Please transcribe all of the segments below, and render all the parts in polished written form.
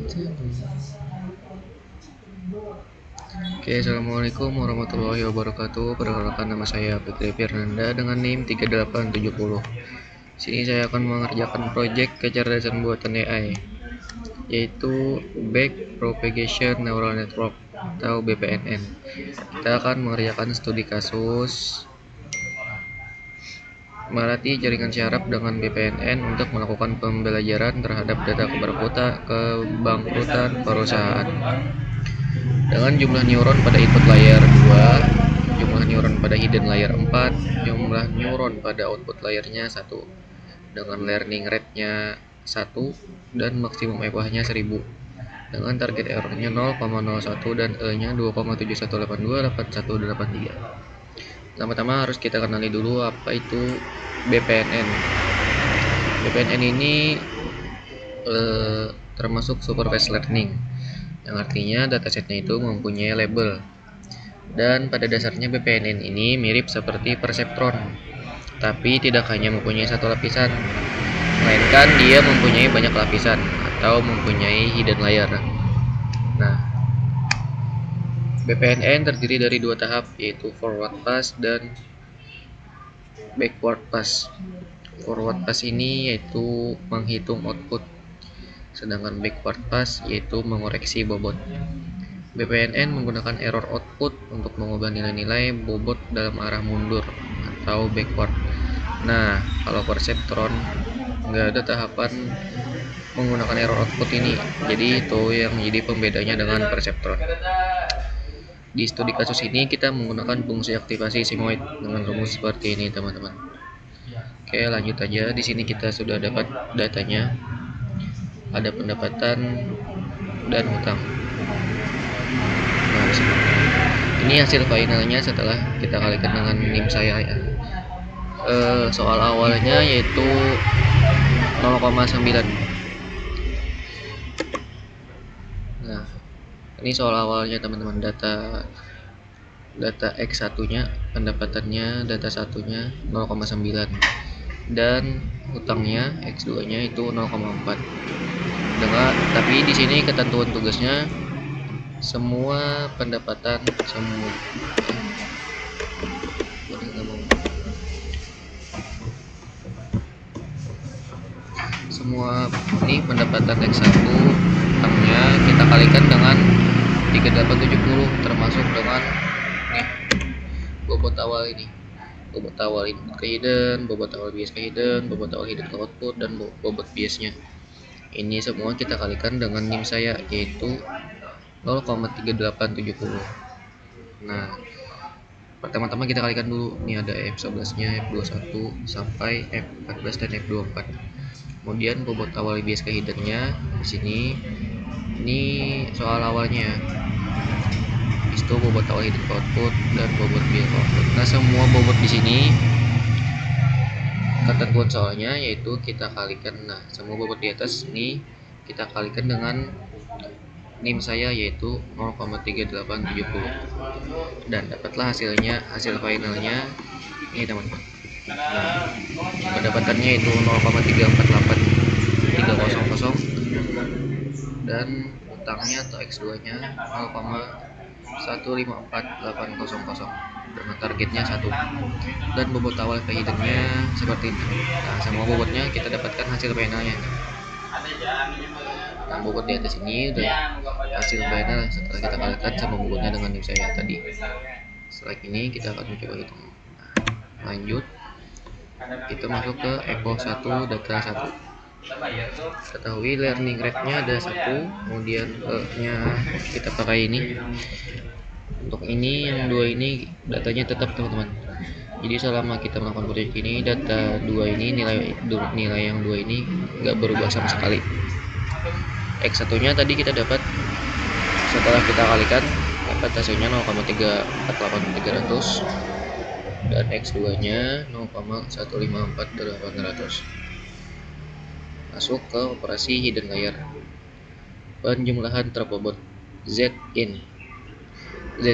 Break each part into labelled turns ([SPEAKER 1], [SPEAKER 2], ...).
[SPEAKER 1] Oke, assalamualaikum warahmatullahi wabarakatuh. Perkenalkan, nama saya Fikri Firnanda dengan NIM 3870. Sini saya akan mengerjakan proyek kecerdasan buatan AI, yaitu Backpropagation Neural Network atau BPNN. Kita akan mengerjakan studi kasus melatih jaringan syaraf dengan BPNN untuk melakukan pembelajaran terhadap data kebangkrutan perusahaan. Dengan jumlah neuron pada input layer 2, jumlah neuron pada hidden layer 4, jumlah neuron pada output layernya 1, dengan learning rate-nya 1 dan maksimum EPA-nya 1000, dengan target error-nya 0,01 dan E-nya 2,71828183. Pertama-tama harus kita kenali dulu apa itu BPNN. BPNN ini termasuk supervised learning, yang artinya datasetnya itu mempunyai label. Dan pada dasarnya BPNN ini mirip seperti perseptron, tapi tidak hanya mempunyai satu lapisan, melainkan dia mempunyai banyak lapisan atau mempunyai hidden layer. Nah, BPNN terdiri dari dua tahap, yaitu forward pass dan backward pass. Forward pass ini yaitu menghitung output, sedangkan backward pass yaitu mengoreksi bobot. BPNN menggunakan error output untuk mengubah nilai-nilai bobot dalam arah mundur atau backward. Nah, kalau perseptron nggak ada tahapan menggunakan error output ini, jadi itu yang menjadi pembedanya dengan perseptron. Di studi kasus ini kita menggunakan fungsi aktivasi sigmoid dengan rumus seperti ini, teman-teman. Oke, lanjut aja. Di sini kita sudah dapat datanya, ada pendapatan dan hutang. Nah, ini hasil finalnya setelah kita kalikan dengan NIM saya ya. Soal awalnya yaitu 0,9. Nah, ini soal awalnya, teman-teman. Data X1 nya pendapatannya, data satunya 0,9, dan hutangnya X2 nya itu 0,4. Tapi di sini ketentuan tugasnya semua pendapatan semua ini pendapatan X1 hutangnya kita kalikan dengan 3870, termasuk dengan bobot awal ini, bobot awal input ke hidden, bobot awal bias ke hidden, bobot awal hidden ke output, dan bobot biasnya. Ini semua kita kalikan dengan NIM saya, yaitu 0,3870. Nah, pertama-tama kita kalikan dulu. Ini ada F11 nya, F21 sampai F14 dan F24. Kemudian bobot awal bias ke hidden-nya di sini. Ini soal awalnya. Itu bobot awal hidden ke output dan bobot bias ke output. Nah, semua bobot di sini ketentuan soalnya yaitu kita kalikan. Nah, semua bobot di atas ini kita kalikan dengan NIM saya, yaitu 0,3870, dan dapatlah hasil finalnya ini, teman-teman. Nah, pendapatannya itu 0,348300, dan hutangnya atau X2 nya 0,154800, dengan targetnya 1, dan bobot awal ke hidden-nya seperti itu. Nah, semua bobotnya kita dapatkan hasil finalnya. Nah, bobot di atas ini udah hasil final setelah kita kalikan sama bobotnya dengan NIM saya tadi. Setelah ini kita akan mencoba hitung. Nah, lanjut, kita masuk ke echo 1 data 1. Ketahui learning rate-nya ada 1, kemudian nya kita pakai ini. Untuk ini yang 2 ini datanya tetap, teman-teman. Jadi selama kita melakukan proyek ini, data 2 ini, nilai yang 2 ini nggak berubah sama sekali. X1 nya tadi kita dapat setelah kita kalikan, dapat hasilnya 0,348300, dan X2 nya 0,154800. Masuk ke operasi hidden layer. Penjumlahan terbobot Zin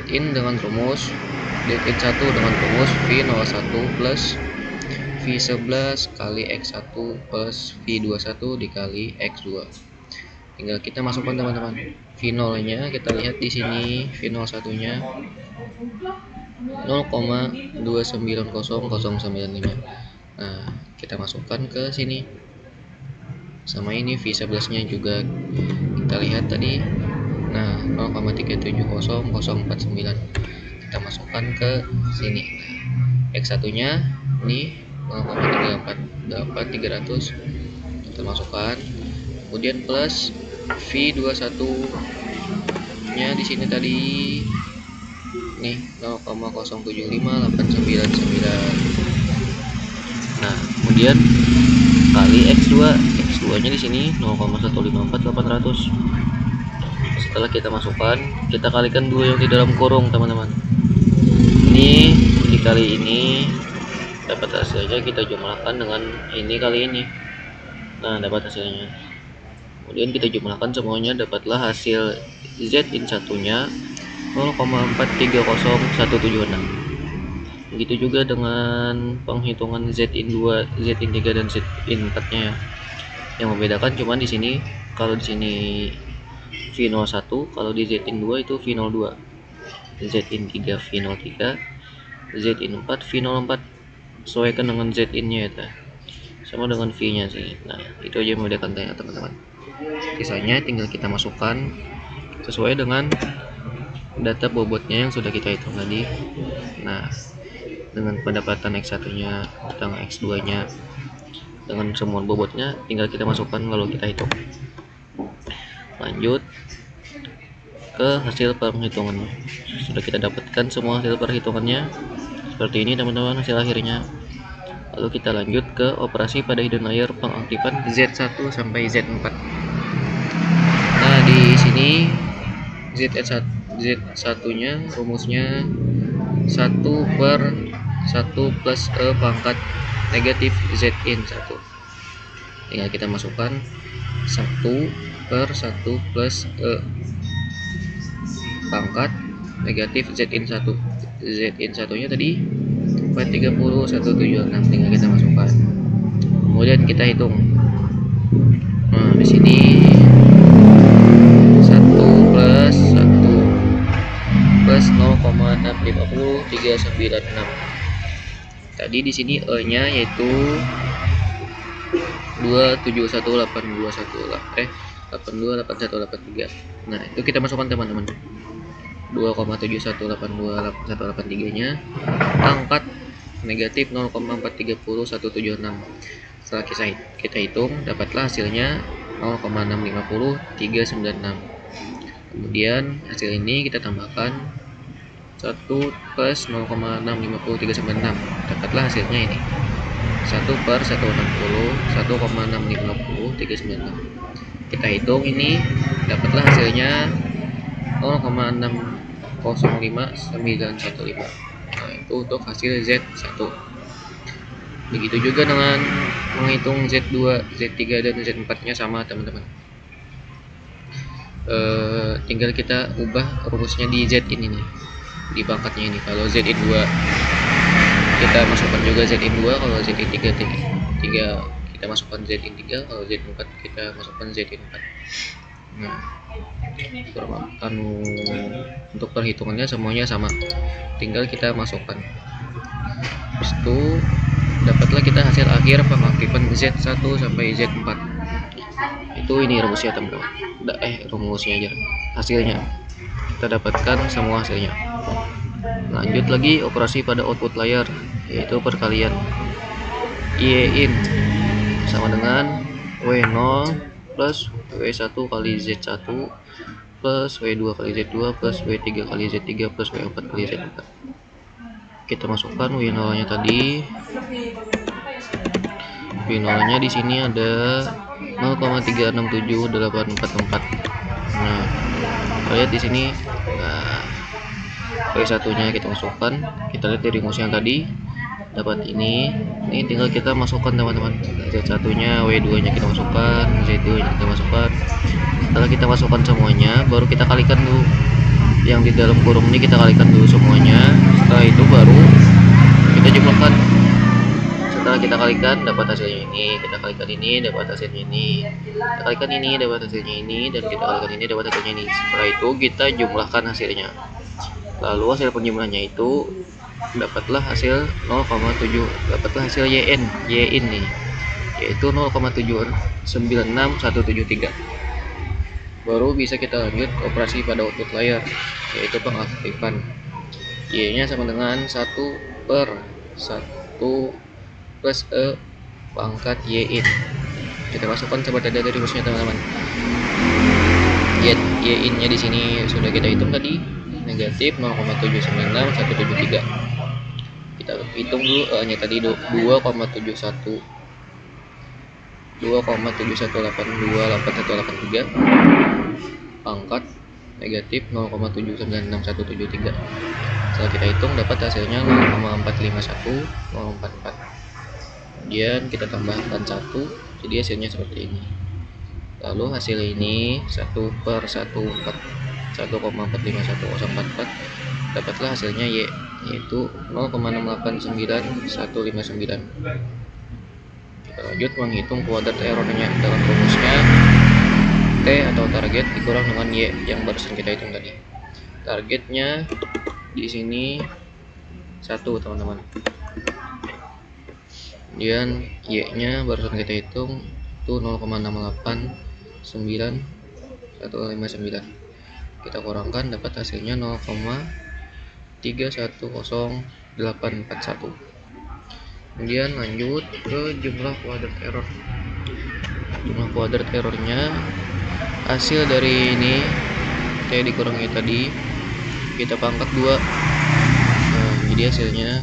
[SPEAKER 1] dengan rumus Zin1 dengan rumus V01 plus V11 kali X1 plus V21 dikali X2. tinggal kita masukkan teman-teman. V0-nya kita lihat di sini, V0 satunya 0,2900095. Nah, kita masukkan ke sini. Sama ini V11-nya juga kita lihat tadi. Nah, 0,3700049. Kita masukkan ke sini. X1-nya ini 0,348 kita masukkan. Kemudian plus V21-nya di sini tadi nih 0,075899. Nah, kemudian kali X2-nya di sini 0,154800. Setelah kita masukkan, kita kalikan dua yang di dalam kurung, teman-teman. Ini dikali ini, dapat hasilnya kita jumlahkan dengan ini kali ini. Nah, dapat hasilnya. Kemudian kita jumlahkan semuanya, dapatlah hasil Z-in satunya 0,430176. Begitu juga dengan penghitungan Z-in 2, Z-in 3 dan Z-in 4-nya. Yang membedakan cuma di sini, kalau di sini V01, kalau di Z-in 2 itu V02. Z-in 3 V03, Z-in 4 V04. Sesuaikan dengan Z-in-nya ya, sama dengan V-nya sih. Nah, itu aja yang membedakan teman-teman. Sisanya tinggal kita masukkan sesuai dengan data bobotnya yang sudah kita hitung tadi. Nah, dengan pendapatan X1-nya, utang X2-nya, dengan semua bobotnya tinggal kita masukkan lalu kita hitung. Lanjut ke hasil perhitungan. Sudah kita dapatkan semua hasil perhitungannya seperti ini, teman-teman, hasil akhirnya. Lalu kita lanjut ke operasi pada hidden layer pengaktifan Z1 sampai Z4. Nah, di sini Z1-nya rumusnya 1/1 plus E pangkat negatif Z-in 1. Tinggal kita masukkan 1/1 plus E pangkat negatif Z-in 1. Z-in 1-nya tadi 430.176. Tinggal kita masukkan. Kemudian kita hitung. Nah, di sini 1 plus 0,650396. Tadi di sini E-nya yaitu 2718283. Nah, itu kita masukkan, teman-teman. 2,7182183-nya angkat negatif 0,430176. Setelah kita hitung, dapatlah hasilnya 0,650396. Kemudian hasil ini kita tambahkan 1 plus 0,650396. Dapatlah hasilnya ini 1/160 1,650396. Kita hitung ini, dapatlah hasilnya 0,605915. Nah, itu untuk hasil Z1. Begitu juga dengan menghitung Z2, Z3 dan Z4-nya sama, teman-teman. Tinggal kita ubah rumusnya di Z ini nih, di pangkatnya ini. Kalau Z-in 2 kita masukkan juga Z-in 2, kalau Z-in 3 kita masukkan Z-in 3, kalau Z-in 4 kita masukkan Z-in 4. Nah, untuk perhitungannya semuanya sama, tinggal kita masukkan. Habis itu dapatlah kita hasil akhir pengaktifan Z1 sampai Z4. Itu ini rumusnya, teman-teman. Rumusnya aja, hasilnya kita dapatkan semua hasilnya. Lanjut lagi operasi pada output layer, yaitu perkalian Y-in sama dengan W0 plus W1 kali Z1 plus W2 kali Z2 plus W3 kali Z3 plus W4 kali Z4. Kita masukkan W0 nya tadi. W0 nya di sini ada 0,367844. Nah, lihat di sini. Nah, W1 nya kita masukkan. Kita lihat dari rumus yang tadi dapat ini tinggal kita masukkan, teman-teman. Z1 nya, W2 nya kita masukkan, Z2 nya kita masukkan. Setelah kita masukkan semuanya, baru kita kalikan dulu yang di dalam kurung ini, kita kalikan dulu semuanya. Setelah itu baru kita jumlahkan. Setelah setelah kita kalikan dapat hasilnya ini, kita kalikan ini dapat hasilnya ini, kita kalikan ini dapat hasilnya ini, dan kita kalikan ini dapat hasilnya ini. Setelah itu kita jumlahkan hasilnya. Lalu hasil penjumlahannya itu dapatlah hasil 0,7, dapatlah hasil yin nih, yaitu 0,796173. Baru bisa kita lanjut operasi pada output layar, yaitu pengaktifan. Y nya sama dengan 1/1 plus E pangkat yin. Kita masukkan seperti ada dari rumusnya teman-teman. Yin nya di sini sudah kita hitung tadi, negatif 0,796173. Kita hitung dulu E nya tadi 2,71828183 pangkat negatif 0,796173. Setelah kita hitung dapat hasilnya 0,451,044. Kemudian kita tambahkan 1, jadi hasilnya seperti ini. Lalu hasil ini 1/141,451044, dapatlah hasilnya Y, yaitu 0,689159. Kita lanjut menghitung kuadrat errornya dengan rumusnya T atau target dikurang dengan Y yang barusan kita hitung tadi. Targetnya di sini 1 teman-teman. Kemudian Y nya barusan kita hitung itu 0,689159. Kita kurangkan dapat hasilnya 0,310841. Kemudian lanjut ke jumlah kuadrat error. Jumlah kuadrat errornya hasil dari ini T dikurangi tadi kita pangkat 2. Nah, jadi hasilnya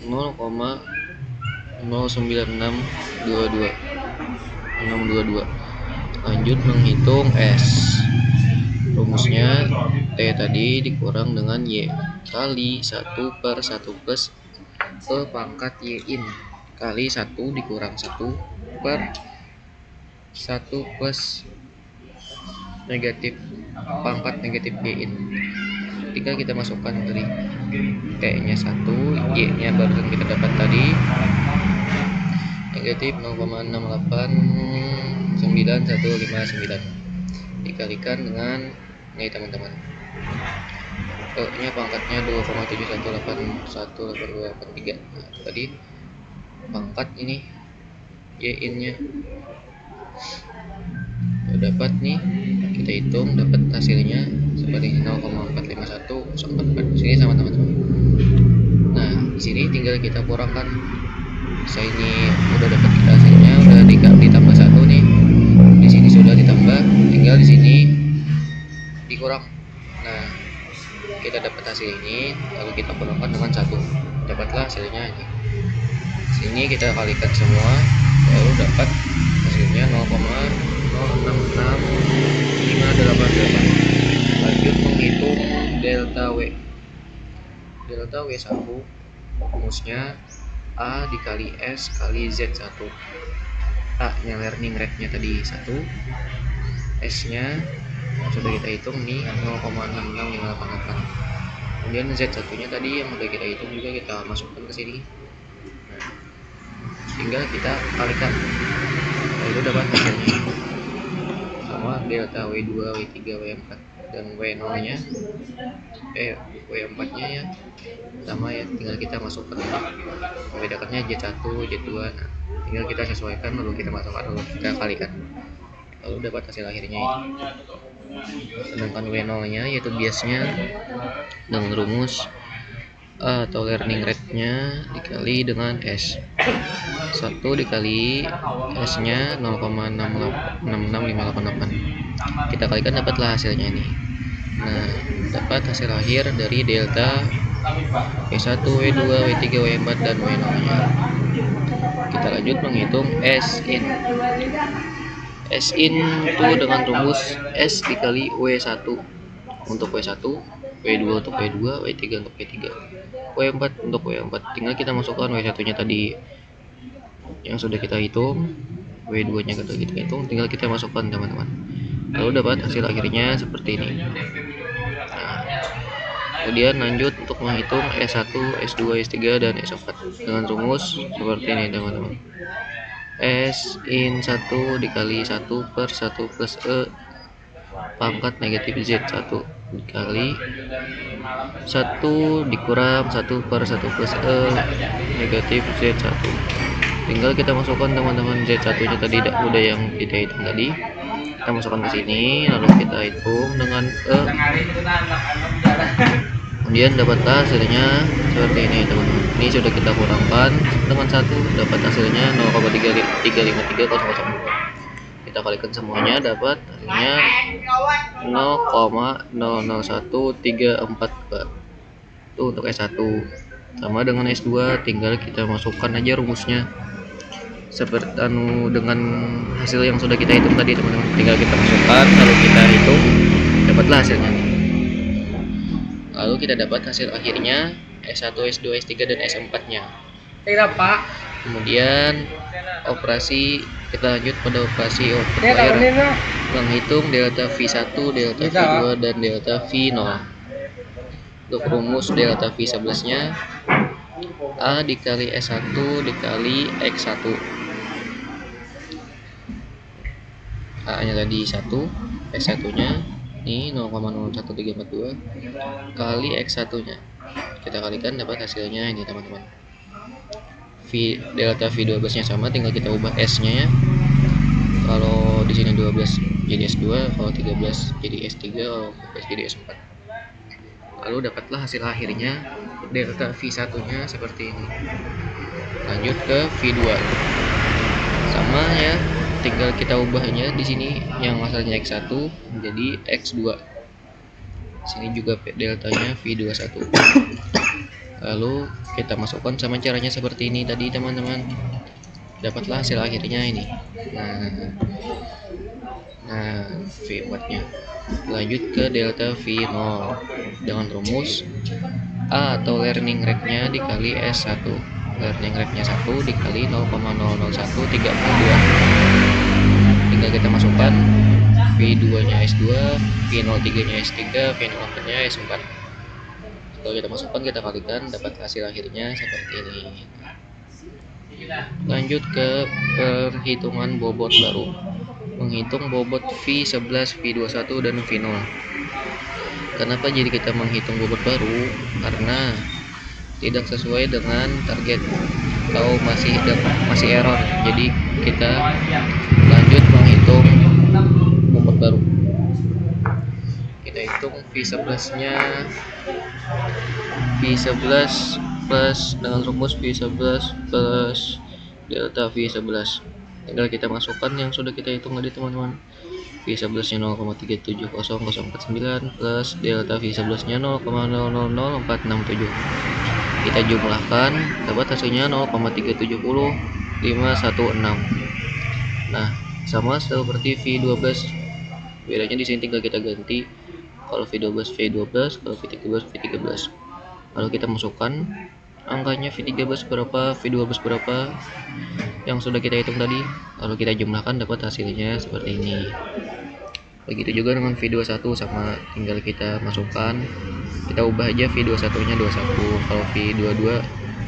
[SPEAKER 1] 0,09622. Lanjut menghitung S. Rumusnya T tadi dikurang dengan Y kali 1/1 plus E pangkat yin kali 1 dikurang 1/1 plus negatif pangkat negatif yin. Ketika kita masukkan tadi T nya 1, Y nya barusan kita dapat tadi negatif 0,689159 dikalikan dengan ini teman-teman, E nya pangkatnya 2,71818283. Nah, tadi pangkat ini Y nya dapat nih, kita hitung dapat hasilnya seperti 0,451044. Sini sama teman-teman. Nah, di sini tinggal kita kurangkan. Saya ini udah dapat kita hasilnya, udah ditambah 1 nih. Di sini sudah ditambah, tinggal di sini dikurang. Nah, kita dapat hasil ini, lalu kita kurangkan dengan 1. Dapatlah hasilnya ini. Sini kita kalikan semua, lalu dapat hasilnya 0,066588. Lanjut menghitung delta W. Delta W1 rumusnya A dikali S kali Z1. A nya learning rate-nya tadi 1, S nya sudah kita hitung nih 0,66588. Kemudian Z1 nya tadi yang sudah kita hitung juga kita masukkan ke sini. Nah, tinggal kita kalikan, lalu dapat hasilnya sama delta W2, W3, W4 dan W0 nya W4 nya ya sama ya, tinggal kita masukkan aja. Membedakannya Z1, Z2. Nah, tinggal kita sesuaikan, lalu kita masukkan, lalu kita kalikan, lalu dapat hasil akhirnya ini. Sedangkan W0 nya yaitu biasnya dengan rumus A atau learning rate nya dikali dengan S. 1 dikali S nya 0,66588. Kita kalikan dapatlah hasilnya ini. Nah, dapat hasil akhir dari delta W1, W2, W3, W4 dan W0 nya. Kita lanjut menghitung S in. S in itu dengan rumus S dikali W1 untuk W1, W2 untuk W2, W3 untuk W3, W4 untuk W4. Tinggal kita masukkan W1 nya tadi yang sudah kita hitung, W2 nya kita hitung, tinggal kita masukkan teman-teman, lalu dapat hasil akhirnya seperti ini. Nah, Kemudian lanjut untuk menghitung S1, S2, S3, dan S4 dengan rumus seperti ini teman-teman. S in 1 dikali 1 per 1 plus E pangkat negatif Z1 dikali 1 dikurang 1 per 1 plus E negatif Z1. Tinggal kita masukkan teman-teman Z1 nya tadi udah yang kita hitung tadi, kita masukkan ke sini lalu kita hitung dengan E, kemudian dapatlah hasilnya seperti ini teman-teman. Ini sudah kita kurangkan dengan 1, dapat hasilnya 0,35300. Kita kalikan semuanya, dapat hasilnya 0,001342. itu untuk S1. Sama dengan S2, tinggal kita masukkan aja rumusnya seperti dengan hasil yang sudah kita hitung tadi teman-teman. Tinggal kita masukkan lalu kita hitung, dapatlah hasilnya. Lalu kita dapat hasil akhirnya S1, S2, S3, dan S4 nya. Kemudian kita lanjut pada operasi output layer, menghitung delta V1, delta V2, dan delta V0. Untuk rumus delta V11 nya A dikali S1 dikali X1. A nya tadi 1, S1 nya ini 0,01342 kali X1 nya. Kita kalikan, dapat hasilnya ini teman-teman. Delta V12 nya sama, tinggal kita ubah S nya ya. Kalau di sini 12 jadi S2, kalau 13 jadi S3, kalau 14 jadi S4. Lalu dapatlah hasil akhirnya delta V1 nya seperti ini. Lanjut ke V2. Sama ya, tinggal kita ubahnya di sini yang asalnya X1 menjadi X2. Sini juga deltanya V21. Lalu kita masukkan sama caranya seperti ini tadi teman-teman. Dapatlah hasil akhirnya ini. Nah, V4 nya. Lanjut ke delta V0 dengan rumus A atau learning rate-nya dikali S1. Learning rate-nya 1 dikali 0,00132. Tinggal kita masukkan V2 nya S2, V03 nya S3, V04 nya S4. Kalau kita masukkan, kita kalikan, dapat hasil akhirnya seperti ini. Lanjut ke perhitungan bobot baru, menghitung bobot V11, V21, dan V0. Kenapa jadi kita menghitung bobot baru? Karena tidak sesuai dengan target atau masih error. Jadi kita lanjut menghitung bobot baru. Kita hitung V11 nya, V11 plus dengan rumus V11 plus delta V11. Tinggal kita masukkan yang sudah kita hitung tadi teman-teman. V11 nya 0,3700049 plus delta V11 nya 0,000467. Kita jumlahkan, dapat hasilnya 0,3700516. Nah, sama seperti V12. Bedanya di sini tinggal kita ganti. Kalau V12 V12, kalau V13 V13. Lalu kita masukkan angkanya V13 berapa, V12 berapa yang sudah kita hitung tadi, lalu kita jumlahkan, dapat hasilnya seperti ini. Begitu juga dengan V21, sama, tinggal kita masukkan, kita ubah aja V21 nya 21. Kalau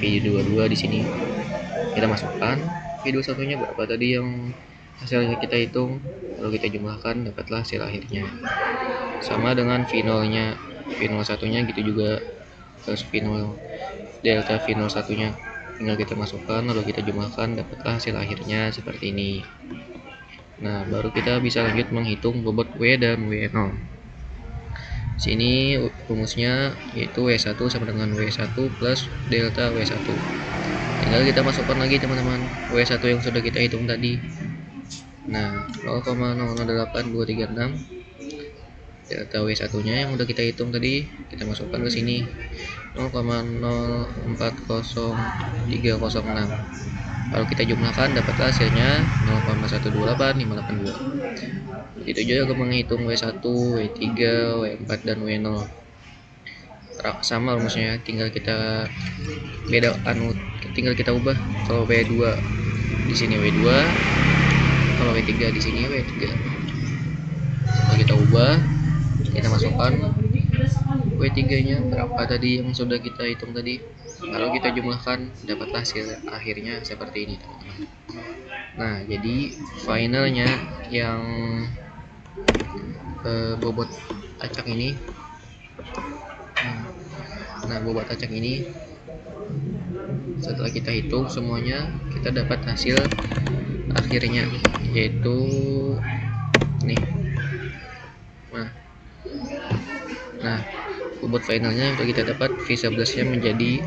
[SPEAKER 1] V22 di sini kita masukkan V21 nya berapa tadi yang hasilnya kita hitung, lalu kita jumlahkan, dapatlah hasil akhirnya. Sama dengan V0 nya, V01 nya gitu juga, terus delta V01 nya tinggal kita masukkan, lalu kita jumlahkan, dapatlah hasil akhirnya seperti ini. Nah, baru kita bisa lanjut menghitung bobot W dan W0. Sini rumusnya yaitu W1 sama dengan W1 plus delta W1. Tinggal kita masukkan lagi teman-teman W1 yang sudah kita hitung tadi. Nah, 0,008236 delta W1 nya yang udah kita hitung tadi, kita masukkan ke sini 0,040306. Lalu kita jumlahkan, dapatlah hasilnya 0,128582. Begitu juga menghitung W1, W3, W4, dan W0. Sama rumusnya, tinggal kita tinggal kita ubah. Kalau W2 di sini W2, kalau W3 di sini W3. Kalau kita ubah, kita masukkan W3 nya berapa tadi yang sudah kita hitung tadi, lalu kita jumlahkan, dapat hasil akhirnya seperti ini teman-teman. Nah jadi finalnya yang bobot acak ini, nah bobot acak ini setelah kita hitung semuanya, kita dapat hasil akhirnya yaitu nih. Nah bobot finalnya yang kita dapat V11 nya menjadi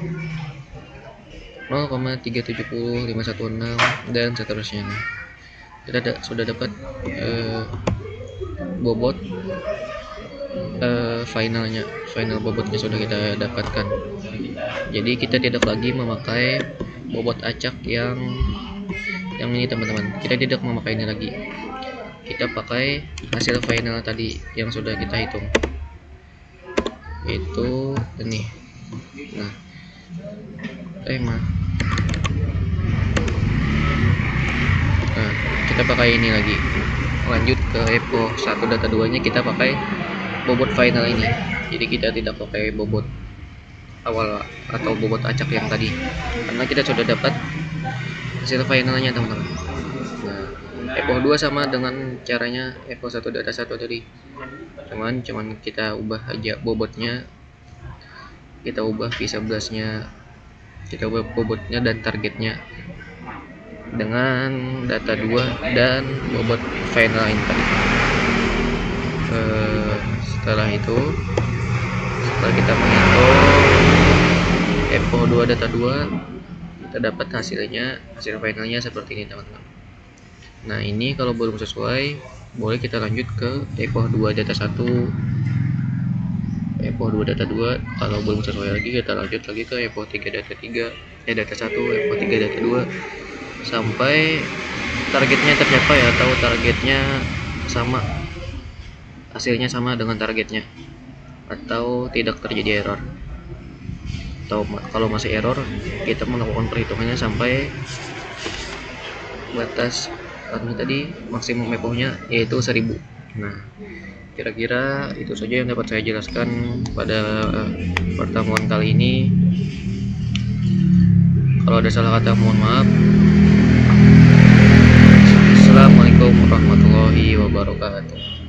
[SPEAKER 1] 0,370.516 dan seterusnya. Kita sudah dapat bobot final bobotnya sudah kita dapatkan. Jadi kita tidak lagi memakai bobot acak yang ini teman-teman, kita tidak memakai ini lagi, kita pakai hasil final tadi yang sudah kita hitung, itu ini. Nah kita pakai ini lagi, lanjut ke EPO 1 data 2 nya kita pakai bobot final ini. Jadi kita tidak pakai bobot awal atau bobot acak yang tadi, karena kita sudah dapat hasil finalnya teman-teman. Nah EPO 2 sama dengan caranya EPO 1 data 1 tadi, cuman kita ubah aja bobotnya, kita ubah V11 nya, kita ubah bobotnya dan targetnya dengan data 2 dan bobot final ini tadi. Setelah itu, setelah kita menghitung EPO 2 data 2, kita dapat hasil finalnya seperti ini teman-teman. Nah ini kalau belum sesuai, boleh kita lanjut ke EPO 2 data 1, EPO 2 data 2. Kalau belum sesuai lagi, kita lanjut lagi ke EPO 3 data 3, data 1, EPO 3 data 2 sampai targetnya tercapai atau targetnya sama, hasilnya sama dengan targetnya, atau tidak terjadi error. Atau kalau masih error, kita melakukan perhitungannya sampai batas tadi maksimum EPO nya yaitu 1000. Nah kira-kira itu saja yang dapat saya jelaskan pada pertemuan kali ini. Kalau ada salah kata mohon maaf. Assalamualaikum warahmatullahi wabarakatuh.